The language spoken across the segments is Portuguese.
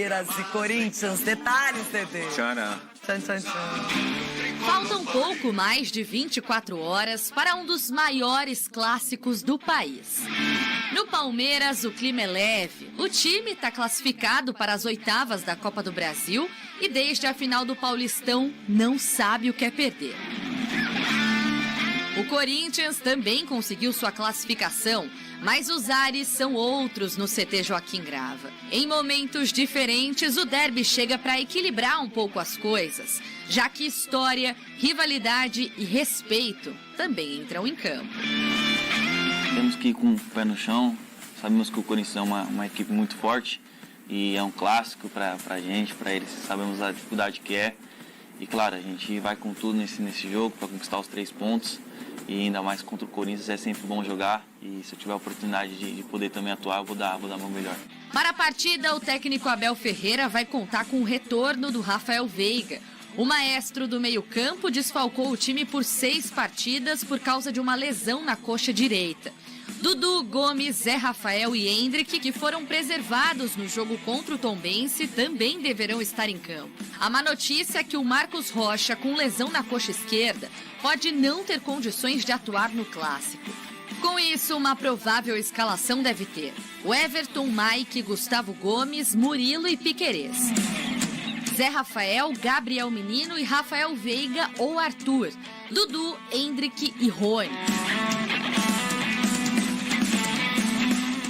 Palmeiras e Corinthians. Detalhes, Dedê. Tchanã. Tchan, tchan, tchan. Faltam pouco mais de 24 horas para um dos maiores clássicos do país. No Palmeiras, o clima é leve. O time está classificado para as oitavas da Copa do Brasil e desde a final do Paulistão não sabe o que é perder. O Corinthians também conseguiu sua classificação, mas os ares são outros no CT Joaquim Grava. Em momentos diferentes, o derby chega para equilibrar um pouco as coisas, já que história, rivalidade e respeito também entram em campo. Temos que ir com o pé no chão, sabemos que o Corinthians é uma equipe muito forte e é um clássico para a gente, para eles, sabemos a dificuldade que é. E claro, a gente vai com tudo nesse jogo para conquistar os 3 pontos. E ainda mais contra o Corinthians é sempre bom jogar. E se eu tiver a oportunidade de poder também atuar, eu vou dar meu melhor. Para a partida, o técnico Abel Ferreira vai contar com o retorno do Rafael Veiga. O maestro do meio-campo desfalcou o time por 6 partidas por causa de uma lesão na coxa direita. Dudu, Gomes, Zé Rafael e Hendrick, que foram preservados no jogo contra o Tombense, também deverão estar em campo. A má notícia é que o Marcos Rocha, com lesão na coxa esquerda, pode não ter condições de atuar no clássico. Com isso, uma provável escalação deve ter o Everton, Mike, Gustavo Gomes, Murilo e Piquerez. Zé Rafael, Gabriel Menino e Rafael Veiga ou Arthur. Dudu, Hendrick e Rony.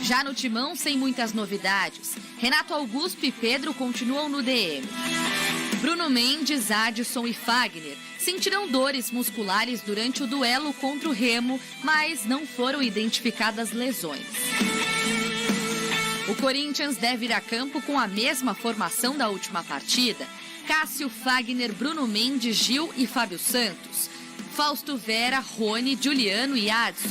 Já no timão, sem muitas novidades, Renato Augusto e Pedro continuam no DM. Bruno Mendes, Adson e Fagner sentirão dores musculares durante o duelo contra o Remo, mas não foram identificadas lesões. O Corinthians deve ir a campo com a mesma formação da última partida: Cássio, Fagner, Bruno Mendes, Gil e Fábio Santos, Fausto Vera, Rony, Juliano e Adson,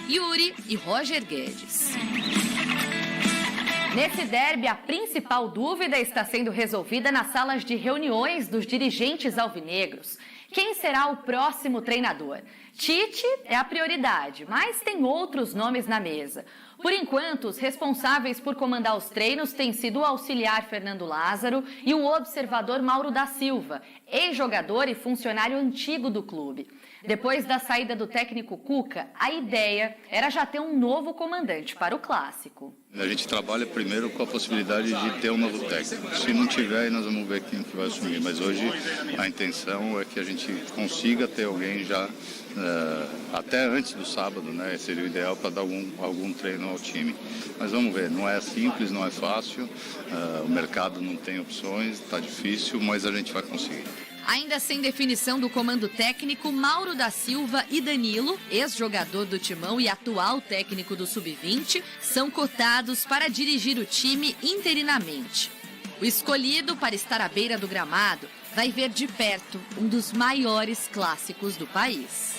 Yuri e Roger Guedes. Nesse derby, a principal dúvida está sendo resolvida nas salas de reuniões dos dirigentes alvinegros. Quem será o próximo treinador? Tite é a prioridade, mas tem outros nomes na mesa. Por enquanto, os responsáveis por comandar os treinos têm sido o auxiliar Fernando Lázaro e o observador Mauro da Silva, ex-jogador e funcionário antigo do clube. Depois da saída do técnico Cuca, a ideia era já ter um novo comandante para o clássico. A gente trabalha primeiro com a possibilidade de ter um novo técnico. Se não tiver, nós vamos ver quem que vai assumir. Mas hoje a intenção é que a gente consiga ter alguém já até antes do sábado, né? Seria o ideal para dar algum treino ao time. Mas vamos ver, não é simples, não é fácil. O mercado não tem opções, está difícil, mas a gente vai conseguir. Ainda sem definição do comando técnico, Mauro da Silva e Danilo, ex-jogador do Timão e atual técnico do Sub-20, são cotados para dirigir o time interinamente. O escolhido para estar à beira do gramado vai ver de perto um dos maiores clássicos do país.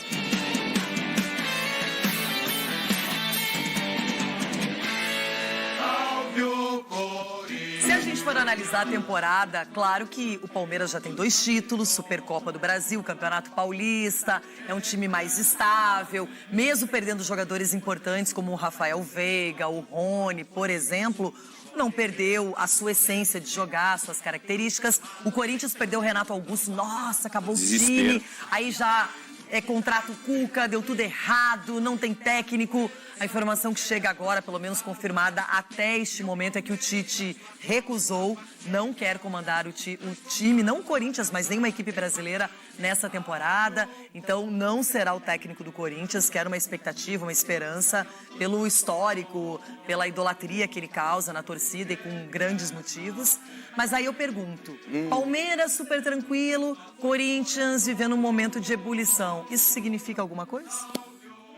Se a gente for analisar a temporada, claro que o Palmeiras já tem 2 títulos, Supercopa do Brasil, Campeonato Paulista, é um time mais estável, mesmo perdendo jogadores importantes como o Rafael Veiga, o Rony, por exemplo, não perdeu a sua essência de jogar, suas características. O Corinthians perdeu o Renato Augusto, nossa, acabou o time, aí já contrata o Cuca, deu tudo errado, não tem técnico. A informação que chega agora, pelo menos confirmada até este momento, é que o Tite recusou, não quer comandar o time, não o Corinthians, mas nenhuma equipe brasileira nessa temporada. Então não será o técnico do Corinthians, que era uma expectativa, uma esperança, pelo histórico, pela idolatria que ele causa na torcida e com grandes motivos. Mas aí eu pergunto, Palmeiras super tranquilo, Corinthians vivendo um momento de ebulição, isso significa alguma coisa?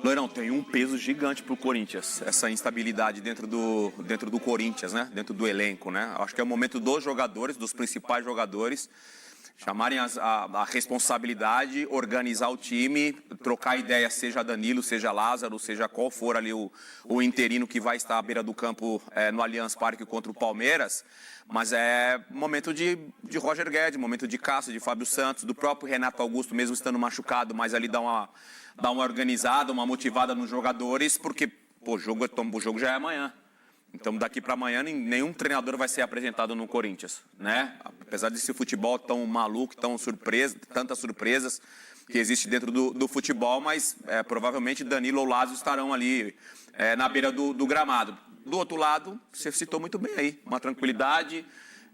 Loirão, tem um peso gigante pro Corinthians, essa instabilidade dentro do Corinthians, né? Dentro do elenco, né? Acho que é o momento dos jogadores, dos principais jogadores, chamarem a responsabilidade, organizar o time, trocar ideia, seja Danilo, seja Lázaro, seja qual for ali o interino que vai estar à beira do campo no Allianz Parque contra o Palmeiras. Mas é momento de Roger Guedes, momento de Cássio, de Fábio Santos, do próprio Renato Augusto, mesmo estando machucado, mas ali dá uma organizada, uma motivada nos jogadores, porque o jogo já é amanhã. Então, daqui para amanhã, nenhum treinador vai ser apresentado no Corinthians, né? Apesar desse futebol tão maluco, tantas surpresas que existe dentro do futebol, mas provavelmente Danilo ou Lázaro estarão ali na beira do gramado. Do outro lado, você citou muito bem aí, uma tranquilidade.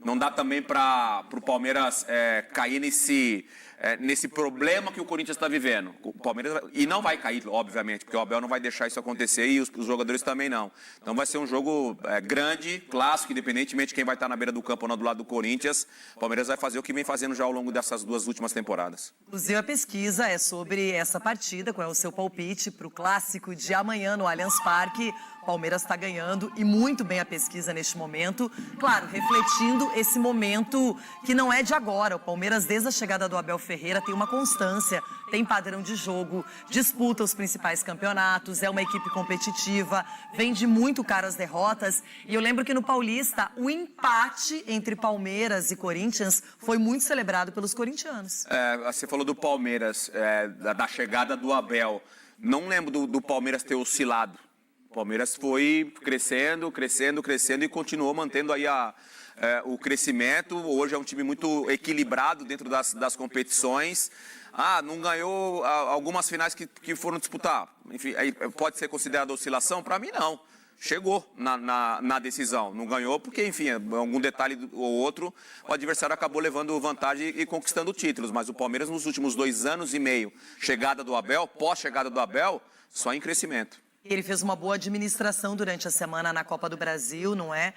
Não dá também para o Palmeiras cair nesse problema que o Corinthians está vivendo. O Palmeiras, e não vai cair, obviamente, porque o Abel não vai deixar isso acontecer e os jogadores também não. Então vai ser um jogo grande, clássico, independentemente de quem vai estar na beira do campo ou não do lado do Corinthians. O Palmeiras vai fazer o que vem fazendo já ao longo dessas 2 últimas temporadas. Inclusive, a pesquisa é sobre essa partida, qual é o seu palpite para o clássico de amanhã no Allianz Parque. O Palmeiras está ganhando e muito bem a pesquisa neste momento. Claro, refletindo esse momento que não é de agora. O Palmeiras, desde a chegada do Abel Ferreira, tem uma constância, tem padrão de jogo, disputa os principais campeonatos, é uma equipe competitiva, vem de muito caras derrotas. E eu lembro que no Paulista, o empate entre Palmeiras e Corinthians foi muito celebrado pelos corintianos. Você falou do Palmeiras, da chegada do Abel. Não lembro do Palmeiras ter oscilado. O Palmeiras foi crescendo e continuou mantendo aí o crescimento. Hoje é um time muito equilibrado dentro das competições. Não ganhou algumas finais que foram disputar. Enfim, aí pode ser considerada oscilação? Para mim, não. Chegou na decisão. Não ganhou porque, enfim, algum detalhe ou outro, o adversário acabou levando vantagem e conquistando títulos. Mas o Palmeiras, nos últimos 2 anos e meio, chegada do Abel, pós-chegada do Abel, só em crescimento. Ele fez uma boa administração durante a semana na Copa do Brasil, não é?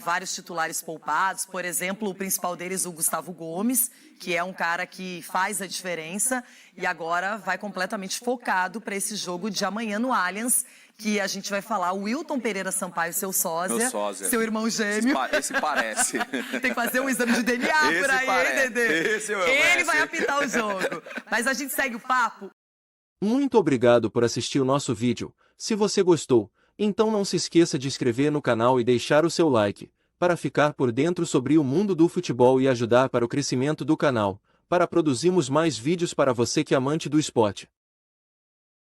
Vários titulares poupados, por exemplo, o principal deles, o Gustavo Gomes, que é um cara que faz a diferença e agora vai completamente focado para esse jogo de amanhã no Allianz, que a gente vai falar, o Wilton Pereira Sampaio, seu sósia, meu sósia, seu irmão gêmeo. Esse parece. Tem que fazer um exame de DNA por aí, hein, Dedê? Ele vai apitar o jogo. Mas a gente segue o papo. Muito obrigado por assistir o nosso vídeo. Se você gostou, então não se esqueça de inscrever no canal e deixar o seu like, para ficar por dentro sobre o mundo do futebol e ajudar para o crescimento do canal, para produzirmos mais vídeos para você que é amante do esporte.